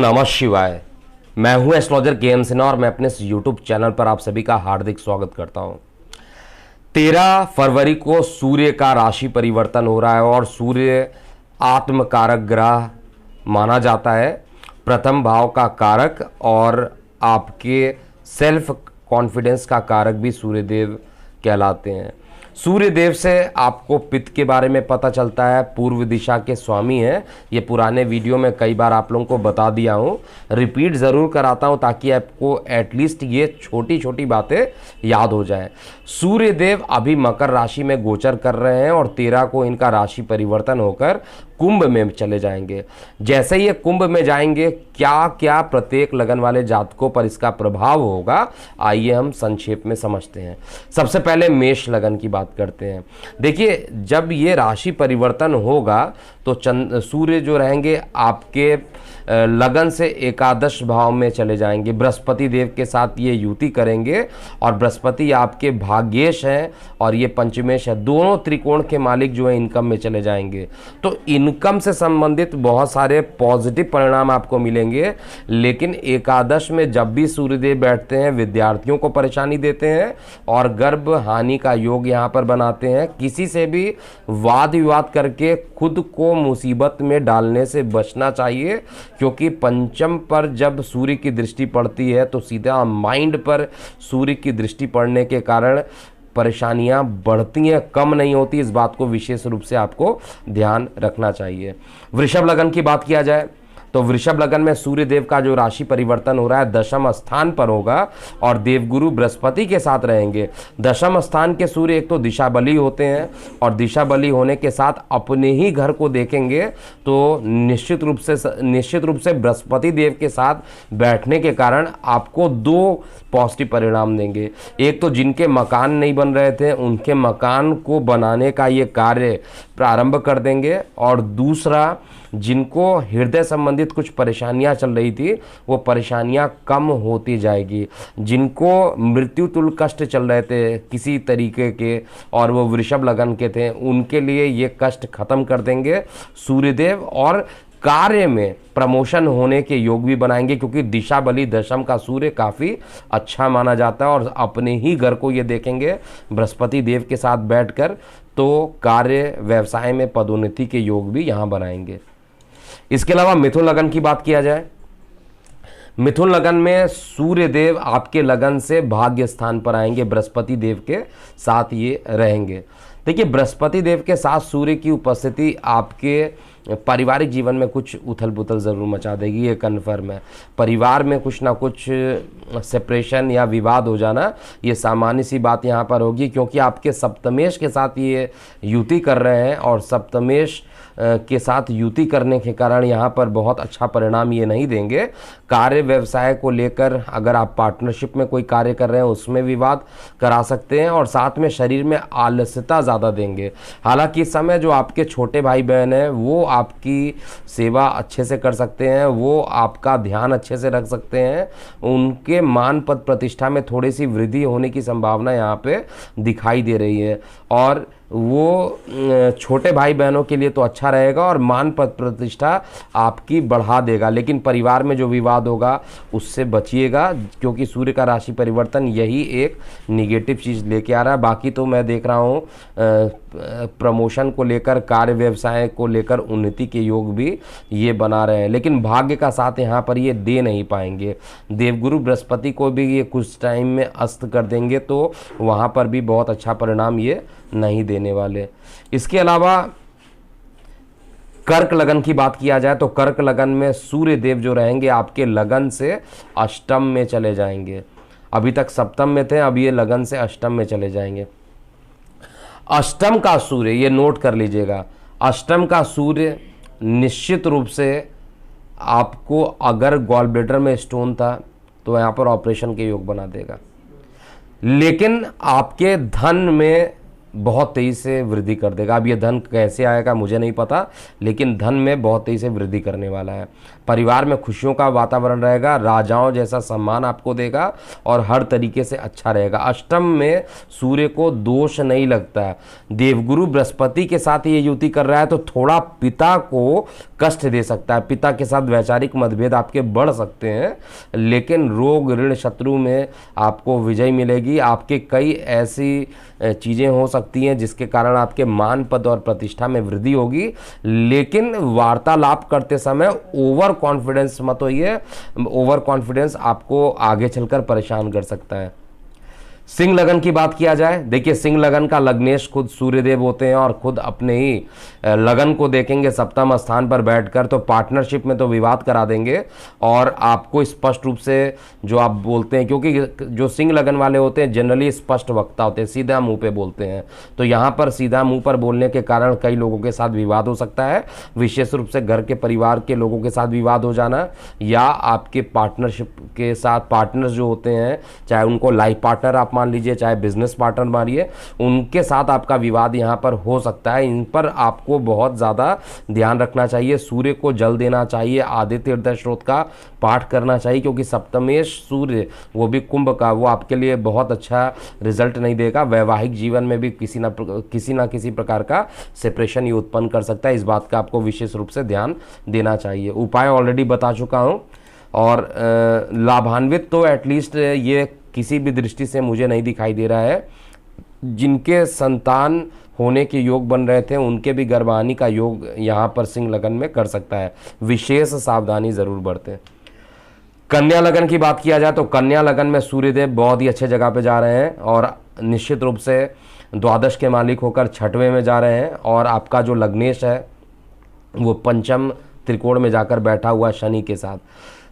नमः शिवाय। मैं हूं एस्ट्रोलॉजर के सिन्हा और मैं अपने यूट्यूब चैनल पर आप सभी का हार्दिक स्वागत करता हूं। 13 फरवरी को सूर्य का राशि परिवर्तन हो रहा है और सूर्य आत्मकारक ग्रह माना जाता है, प्रथम भाव का कारक और आपके सेल्फ कॉन्फिडेंस का कारक भी सूर्यदेव कहलाते हैं। सूर्यदेव से आपको पित्त के बारे में पता चलता है, पूर्व दिशा के स्वामी हैं। ये पुराने वीडियो में कई बार आप लोगों को बता दिया हूँ, रिपीट ज़रूर कराता हूँ ताकि आपको एटलीस्ट ये छोटी छोटी बातें याद हो जाएं। सूर्यदेव अभी मकर राशि में गोचर कर रहे हैं और 13 को इनका राशि परिवर्तन होकर कुंभ में चले जाएंगे। जैसे ये कुंभ में जाएंगे, क्या क्या प्रत्येक लगन वाले जातकों पर इसका प्रभाव होगा, आइए हम संक्षेप में समझते हैं। सबसे पहले मेष लगन की बात करते हैं। देखिए, जब ये राशि परिवर्तन होगा तो सूर्य जो रहेंगे आपके लगन से एकादश भाव में चले जाएंगे, बृहस्पति देव के साथ ये युति करेंगे और बृहस्पति आपके भाग्येश हैं और ये पंचमेश है। दोनों त्रिकोण के मालिक जो है इनकम में चले जाएंगे, तो इनकम से संबंधित बहुत सारे पॉजिटिव परिणाम आपको मिलेंगे। लेकिन एकादश में जब भी सूर्यदेव बैठते हैं विद्यार्थियों को परेशानी देते हैं और गर्भ हानि का योग यहाँ पर बनाते हैं। किसी से भी वाद विवाद करके खुद को मुसीबत में डालने से बचना चाहिए, क्योंकि पंचम पर जब सूर्य की दृष्टि पड़ती है तो सीधा माइंड पर सूर्य की दृष्टि पड़ने के कारण परेशानियां बढ़ती हैं, कम नहीं होती। इस बात को विशेष रूप से आपको ध्यान रखना चाहिए। वृषभ लगन की बात किया जाए तो वृषभ लगन में सूर्यदेव का जो राशि परिवर्तन हो रहा है दशम स्थान पर होगा और देवगुरु बृहस्पति के साथ रहेंगे। दशम स्थान के सूर्य एक तो दिशा बली होते हैं और दिशा बली होने के साथ अपने ही घर को देखेंगे, तो निश्चित रूप से बृहस्पति देव के साथ बैठने के कारण आपको दो पॉजिटिव परिणाम देंगे। एक तो जिनके मकान नहीं बन रहे थे उनके मकान को बनाने का ये कार्य प्रारंभ कर देंगे, और दूसरा जिनको हृदय संबंधित कुछ परेशानियां चल रही थी वो परेशानियां कम होती जाएगी। जिनको मृत्यु तुल्य कष्ट चल रहे थे किसी तरीके के और वो वृषभ लगन के थे, उनके लिए ये कष्ट खत्म कर देंगे सूर्यदेव, और कार्य में प्रमोशन होने के योग भी बनाएंगे, क्योंकि दिशा बली दशम का सूर्य काफ़ी अच्छा माना जाता है और अपने ही घर को ये देखेंगे बृहस्पति देव के साथ बैठकर, तो कार्य व्यवसाय में पदोन्नति के योग भी यहाँ बनाएंगे। इसके अलावा मिथुन लगन की बात किया जाए, मिथुन लगन में सूर्यदेव आपके लगन से भाग्य स्थान पर आएंगे, बृहस्पति देव के साथ ये रहेंगे। देखिए, बृहस्पति देव के साथ सूर्य की उपस्थिति आपके पारिवारिक जीवन में कुछ उथल पुथल ज़रूर मचा देगी, ये कन्फर्म है। परिवार में कुछ ना कुछ सेपरेशन या विवाद हो जाना ये सामान्य सी बात यहाँ पर होगी, क्योंकि आपके सप्तमेश के साथ ये युति कर रहे हैं और सप्तमेश के साथ युति करने के कारण यहाँ पर बहुत अच्छा परिणाम ये नहीं देंगे। कार्य व्यवसाय को लेकर अगर आप पार्टनरशिप में कोई कार्य कर रहे हैं उसमें विवाद करा सकते हैं, और साथ में शरीर में आलस्यता ज़्यादा देंगे। हालांकि इस समय जो आपके छोटे भाई बहन हैं वो आपकी सेवा अच्छे से कर सकते हैं, वो आपका ध्यान अच्छे से रख सकते हैं, उनके मान पद प्रतिष्ठा में थोड़ी सी वृद्धि होने की संभावना यहाँ पे दिखाई दे रही है, और वो छोटे भाई बहनों के लिए तो अच्छा रहेगा और मान पद प्रतिष्ठा आपकी बढ़ा देगा। लेकिन परिवार में जो विवाद होगा उससे बचिएगा, क्योंकि सूर्य का राशि परिवर्तन यही एक निगेटिव चीज़ लेके आ रहा है। बाकी तो मैं देख रहा हूँ प्रमोशन को लेकर, कार्य व्यवसाय को लेकर उन्नति के योग भी ये बना रहे हैं, लेकिन भाग्य का साथ यहाँ पर ये दे नहीं पाएंगे। देवगुरु बृहस्पति को भी ये कुछ टाइम में अस्त कर देंगे, तो वहाँ पर भी बहुत अच्छा परिणाम ये नहीं देने वाले। इसके अलावा कर्क लगन की बात किया जाए तो कर्क लगन में सूर्य देव जो रहेंगे आपके लगन से अष्टम में चले जाएंगे। अभी तक सप्तम में थे, अब ये लगन से अष्टम में चले जाएंगे। अष्टम का सूर्य, ये नोट कर लीजिएगा, अष्टम का सूर्य निश्चित रूप से आपको, अगर गॉल ब्लैडर में स्टोन था तो यहाँ पर ऑपरेशन के योग बना देगा, लेकिन आपके धन में बहुत तेज़ी से वृद्धि कर देगा। अब ये धन कैसे आएगा मुझे नहीं पता, लेकिन धन में बहुत तेज़ी से वृद्धि करने वाला है। परिवार में खुशियों का वातावरण रहेगा, राजाओं जैसा सम्मान आपको देगा और हर तरीके से अच्छा रहेगा। अष्टम में सूर्य को दोष नहीं लगता है। देवगुरु बृहस्पति के साथ ये युति कर रहा है तो थोड़ा पिता को कष्ट दे सकता है, पिता के साथ वैचारिक मतभेद आपके बढ़ सकते हैं, लेकिन रोग ऋण शत्रु में आपको विजय मिलेगी। आपके कई ऐसी चीज़ें हो सकती हैं जिसके कारण आपके मान पद और प्रतिष्ठा में वृद्धि होगी, लेकिन वार्तालाप करते समय ओवर कॉन्फिडेंस मत होइए। ओवर कॉन्फिडेंस आपको आगे चलकर परेशान कर सकता है। सिंह लगन की बात किया जाए, देखिए सिंह लगन का लग्नेश खुद सूर्यदेव होते हैं और खुद अपने ही लगन को देखेंगे सप्तम स्थान पर बैठकर, तो पार्टनरशिप में तो विवाद करा देंगे और आपको स्पष्ट रूप से जो आप बोलते हैं, क्योंकि जो सिंह लगन वाले होते हैं जनरली स्पष्ट वक्ता होते हैं, सीधा मुंह पे बोलते हैं, तो यहाँ पर सीधा मुंह पर बोलने के कारण कई लोगों के साथ विवाद हो सकता है। विशेष रूप से घर के परिवार के लोगों के साथ विवाद हो जाना या आपके पार्टनरशिप के साथ पार्टनर्स जो होते हैं, चाहे उनको लाइफ पार्टनर आप मान लीजिए चाहे बिजनेस पार्टनर मानिए, उनके साथ आपका विवाद यहाँ पर हो सकता है। इन पर आपको बहुत ज़्यादा ध्यान रखना चाहिए। सूर्य को जल देना चाहिए, आदित्य हृदय स्रोत का पाठ करना चाहिए, क्योंकि सप्तमेश सूर्य वो भी कुंभ का, वो आपके लिए बहुत अच्छा रिजल्ट नहीं देगा। वैवाहिक जीवन में भी किसी ना किसी प्रकार का सेपरेशन ये उत्पन्न कर सकता है। इस बात का आपको विशेष रूप से ध्यान देना चाहिए। उपाय ऑलरेडी बता चुका हूँ और लाभान्वित तो एटलीस्ट ये किसी भी दृष्टि से मुझे नहीं दिखाई दे रहा है। जिनके संतान होने के योग बन रहे थे उनके भी गर्भाहानि का योग यहाँ पर सिंह लगन में कर सकता है। विशेष सावधानी जरूर बरतें। कन्या लगन की बात किया जाए तो कन्या लगन में सूर्यदेव बहुत ही अच्छे जगह पे जा रहे हैं और निश्चित रूप से द्वादश के मालिक होकर छठवें में जा रहे हैं और आपका जो लग्नेश है वो पंचम त्रिकोण में जाकर बैठा हुआ शनि के साथ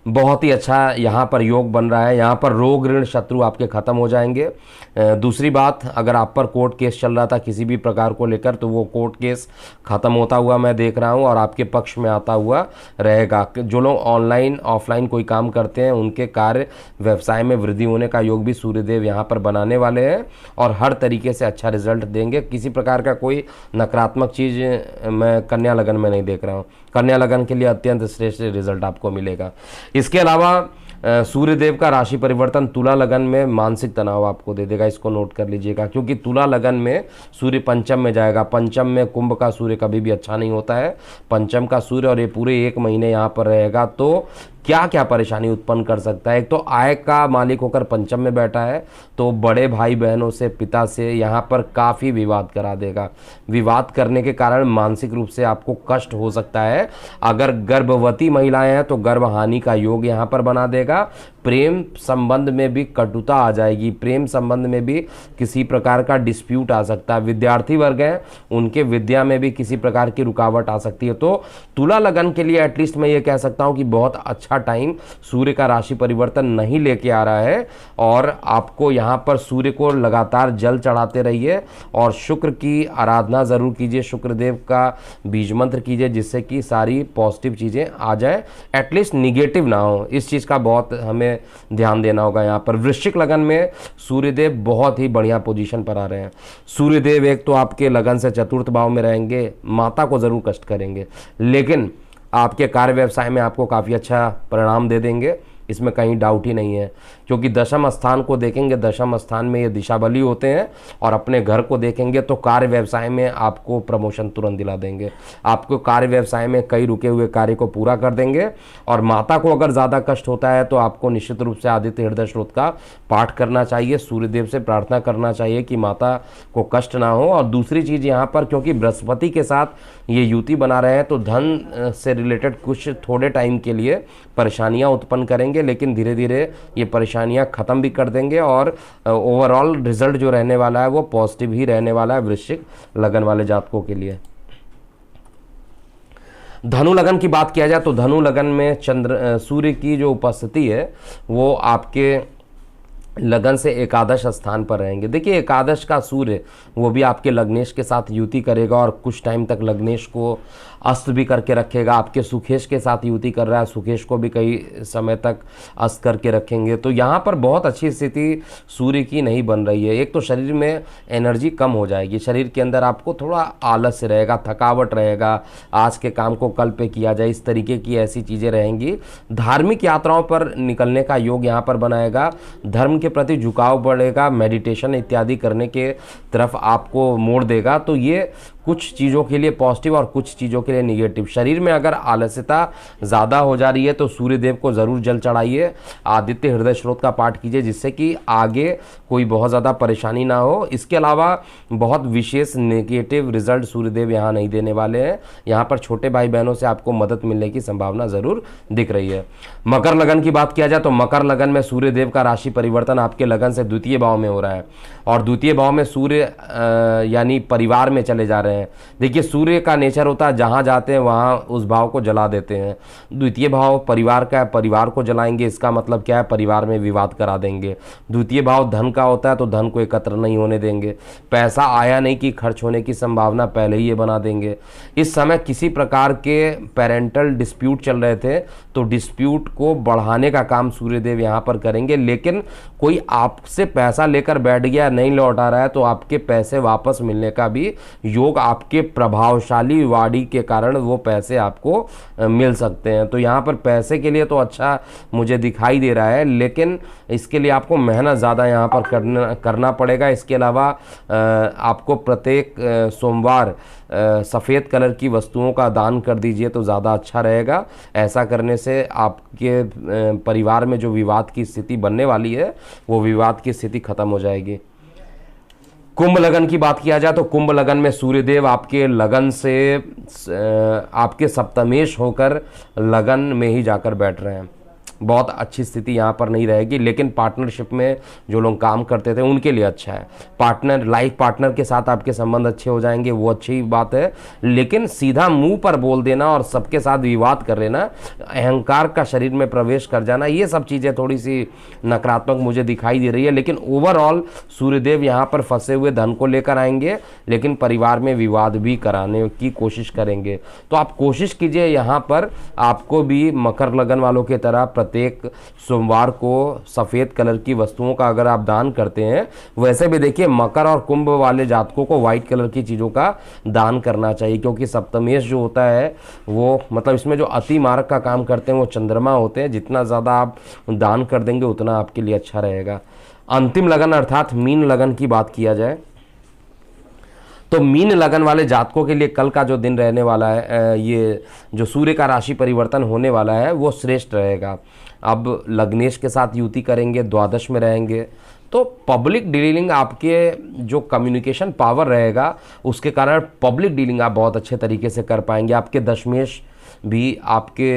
बहुत ही अच्छा यहाँ पर योग बन रहा है। यहाँ पर रोग ऋण शत्रु आपके ख़त्म हो जाएंगे। दूसरी बात, अगर आप पर कोर्ट केस चल रहा था किसी भी प्रकार को लेकर तो वो कोर्ट केस ख़त्म होता हुआ मैं देख रहा हूँ और आपके पक्ष में आता हुआ रहेगा। जो लोग ऑनलाइन ऑफलाइन कोई काम करते हैं उनके कार्य व्यवसाय में वृद्धि होने का योग भी सूर्यदेव यहाँ पर बनाने वाले हैं और हर तरीके से अच्छा रिजल्ट देंगे। किसी प्रकार का कोई नकारात्मक चीज़ मैं कन्या लगन में नहीं देख रहा हूँ। कन्या लगन के लिए अत्यंत श्रेष्ठ रिजल्ट आपको मिलेगा। इसके अलावा सूर्यदेव का राशि परिवर्तन तुला लगन में मानसिक तनाव आपको दे देगा, इसको नोट कर लीजिएगा, क्योंकि तुला लगन में सूर्य पंचम में जाएगा। पंचम में कुंभ का सूर्य कभी भी अच्छा नहीं होता है। पंचम का सूर्य और ये पूरे 1 महीने यहाँ पर रहेगा तो क्या क्या परेशानी उत्पन्न कर सकता है। एक तो आय का मालिक होकर पंचम में बैठा है तो बड़े भाई बहनों से, पिता से यहाँ पर काफ़ी विवाद करा देगा। विवाद करने के कारण मानसिक रूप से आपको कष्ट हो सकता है। अगर गर्भवती महिलाएं हैं तो गर्भहानि का योग यहाँ पर बना देगा। प्रेम संबंध में भी कटुता आ जाएगी, प्रेम संबंध में भी किसी प्रकार का डिस्प्यूट आ सकता है। विद्यार्थी वर्ग हैं उनके विद्या में भी किसी प्रकार की रुकावट आ सकती है। तो तुला लगन के लिए एटलीस्ट मैं ये कह सकता हूँ कि बहुत अच्छा टाइम सूर्य का राशि परिवर्तन नहीं लेके आ रहा है और आपको यहाँ पर सूर्य को लगातार जल चढ़ाते रहिए और शुक्र की आराधना जरूर कीजिए, शुक्रदेव का बीज मंत्र कीजिए, जिससे कि सारी पॉजिटिव चीज़ें आ जाए, एटलीस्ट निगेटिव ना हो। इस चीज़ का बहुत हमें ध्यान देना होगा। यहाँ पर वृश्चिक लगन में सूर्यदेव बहुत ही बढ़िया पोजीशन पर आ रहे हैं। सूर्यदेव एक तो आपके लगन से चतुर्थ भाव में रहेंगे, माता को जरूर कष्ट करेंगे, लेकिन आपके कार्य व्यवसाय में आपको काफ़ी अच्छा परिणाम दे देंगे, इसमें कहीं डाउट ही नहीं है। क्योंकि दशम स्थान को देखेंगे, दशम स्थान में ये दिशा बली होते हैं और अपने घर को देखेंगे तो कार्य व्यवसाय में आपको प्रमोशन तुरंत दिला देंगे। आपको कार्य व्यवसाय में कई रुके हुए कार्य को पूरा कर देंगे। और माता को अगर ज़्यादा कष्ट होता है तो आपको निश्चित रूप से आदित्य हृदय स्रोत का पाठ करना चाहिए, सूर्यदेव से प्रार्थना करना चाहिए कि माता को कष्ट ना हो। और दूसरी चीज़ यहाँ पर, क्योंकि बृहस्पति के साथ ये युति बना रहे हैं तो धन से रिलेटेड कुछ थोड़े टाइम के लिए परेशानियाँ उत्पन्न करेंगे, लेकिन धीरे धीरे ये परेशानियां खत्म भी कर देंगे और ओवरऑल रिजल्ट जो रहने वाला है वो पॉजिटिव ही रहने वाला है वृश्चिक लगन वाले जातकों के लिए। धनु लगन की बात किया जाए तो धनु लगन में सूर्य की जो उपस्थिति है वो आपके लगन से एकादश स्थान पर रहेंगे। देखिए एकादश का सूर्य वो भी आपके लग्नेश के साथ युति करेगा और कुछ टाइम तक लग्नेश को अस्त भी करके रखेगा। आपके सुखेश के साथ युति कर रहा है, सुखेश को भी कई समय तक अस्त करके रखेंगे। तो यहाँ पर बहुत अच्छी स्थिति सूर्य की नहीं बन रही है। एक तो शरीर में एनर्जी कम हो जाएगी, शरीर के अंदर आपको थोड़ा आलस्य रहेगा, थकावट रहेगा, आज के काम को कल पे किया जाए, इस तरीके की ऐसी चीज़ें रहेंगी। धार्मिक यात्राओं पर निकलने का योग यहाँ पर बनाएगा, धर्म के प्रति झुकाव बढ़ेगा, मेडिटेशन इत्यादि करने के तरफ आपको मोड़ देगा। तो ये कुछ चीज़ों के लिए पॉजिटिव और कुछ चीज़ों के लिए निगेटिव। शरीर में अगर आलस्यता ज़्यादा हो जा रही है तो सूर्यदेव को ज़रूर जल चढ़ाइए, आदित्य हृदय स्रोत का पाठ कीजिए, जिससे कि आगे कोई बहुत ज़्यादा परेशानी ना हो। इसके अलावा बहुत विशेष नेगेटिव रिजल्ट सूर्यदेव यहाँ नहीं देने वाले हैं। यहाँ पर छोटे भाई बहनों से आपको मदद मिलने की संभावना ज़रूर दिख रही है। मकर लगन की बात किया जाए तो मकर लगन में सूर्यदेव का राशि परिवर्तन आपके लगन से द्वितीय भाव में हो रहा है और द्वितीय भाव में सूर्य यानी परिवार में चले जा रहे हैं। देखिए सूर्य का नेचर होता है जहां जाते हैं वहां उस भाव को जला देते हैं। द्वितीय भाव परिवार का है, परिवार को जलाएंगे, इसका मतलब क्या है, परिवार में विवाद करा देंगे। द्वितीय भाव धन का होता है तो धन को एकत्र नहीं होने देंगे। पैसा आया नहीं कि खर्च होने की संभावना पहले ही ये बना देंगे। इस समय किसी प्रकार के पेरेंटल डिस्प्यूट चल रहे थे तो डिस्प्यूट को बढ़ाने का काम सूर्यदेव यहाँ पर करेंगे। लेकिन कोई आपसे पैसा लेकर बैठ गया, नहीं लौटा रहा है, तो आपके पैसे वापस मिलने का भी योग, आपके प्रभावशाली वाणी के कारण वो पैसे आपको मिल सकते हैं। तो यहाँ पर पैसे के लिए तो अच्छा मुझे दिखाई दे रहा है, लेकिन इसके लिए आपको मेहनत ज़्यादा यहाँ पर करना पड़ेगा। इसके अलावा आपको प्रत्येक सोमवार सफ़ेद कलर की वस्तुओं का दान कर दीजिए तो ज़्यादा अच्छा रहेगा। ऐसा करने से आपके परिवार में जो विवाद की स्थिति बनने वाली है वो विवाद की स्थिति खत्म हो जाएगी। कुंभ लगन की बात किया जाए तो कुंभ लगन में सूर्यदेव आपके लगन से आपके सप्तमेश होकर लगन में ही जाकर बैठ रहे हैं। बहुत अच्छी स्थिति यहाँ पर नहीं रहेगी, लेकिन पार्टनरशिप में जो लोग काम करते थे उनके लिए अच्छा है। पार्टनर, लाइफ पार्टनर के साथ आपके संबंध अच्छे हो जाएंगे, वो अच्छी बात है। लेकिन सीधा मुंह पर बोल देना और सबके साथ विवाद कर लेना, अहंकार का शरीर में प्रवेश कर जाना, ये सब चीज़ें थोड़ी सी नकारात्मक मुझे दिखाई दे रही है। लेकिन ओवरऑल सूर्यदेव यहाँ पर फंसे हुए धन को लेकर आएंगे, लेकिन परिवार में विवाद भी कराने की कोशिश करेंगे। तो आप कोशिश कीजिए यहाँ पर आपको भी मकर लगन वालों की तरह प्रत्येक सोमवार को सफ़ेद कलर की वस्तुओं का अगर आप दान करते हैं, वैसे भी देखिए मकर और कुंभ वाले जातकों को व्हाइट कलर की चीज़ों का दान करना चाहिए, क्योंकि सप्तमेश जो होता है वो मतलब इसमें जो अति मारक का काम करते हैं वो चंद्रमा होते हैं। जितना ज़्यादा आप दान कर देंगे उतना आपके लिए अच्छा रहेगा। अंतिम लगन अर्थात मीन लगन की बात किया जाए तो मीन लगन वाले जातकों के लिए कल का जो दिन रहने वाला है, ये जो सूर्य का राशि परिवर्तन होने वाला है वो श्रेष्ठ रहेगा। अब लग्नेश के साथ युति करेंगे, द्वादश में रहेंगे, तो पब्लिक डीलिंग, आपके जो कम्युनिकेशन पावर रहेगा उसके कारण पब्लिक डीलिंग आप बहुत अच्छे तरीके से कर पाएंगे। आपके दशमेश भी आपके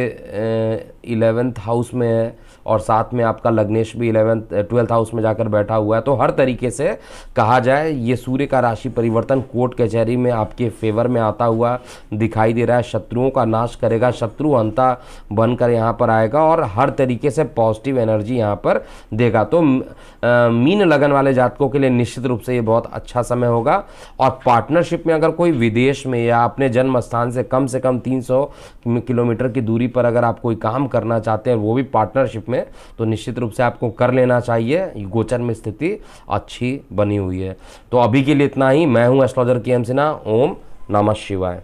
11th हाउस में है और साथ में आपका लग्नेश भी 12th हाउस में जाकर बैठा हुआ है। तो हर तरीके से कहा जाए ये सूर्य का राशि परिवर्तन कोर्ट कचहरी में आपके फेवर में आता हुआ दिखाई दे रहा है। शत्रुओं का नाश करेगा, शत्रु हंता बनकर यहाँ पर आएगा और हर तरीके से पॉजिटिव एनर्जी यहाँ पर देगा। तो मीन लगन वाले जातकों के लिए निश्चित रूप से ये बहुत अच्छा समय होगा। और पार्टनरशिप में अगर कोई विदेश में या अपने जन्म स्थान से कम 300 किलोमीटर की दूरी पर अगर आप कोई काम करना चाहते हैं, वो भी पार्टनरशिप में, तो निश्चित रूप से आपको कर लेना चाहिए। गोचर में स्थिति अच्छी बनी हुई है। तो अभी के लिए इतना ही। मैं हूं एस्ट्रोलॉजर के एम सिन्हा। ओम नमः शिवाय।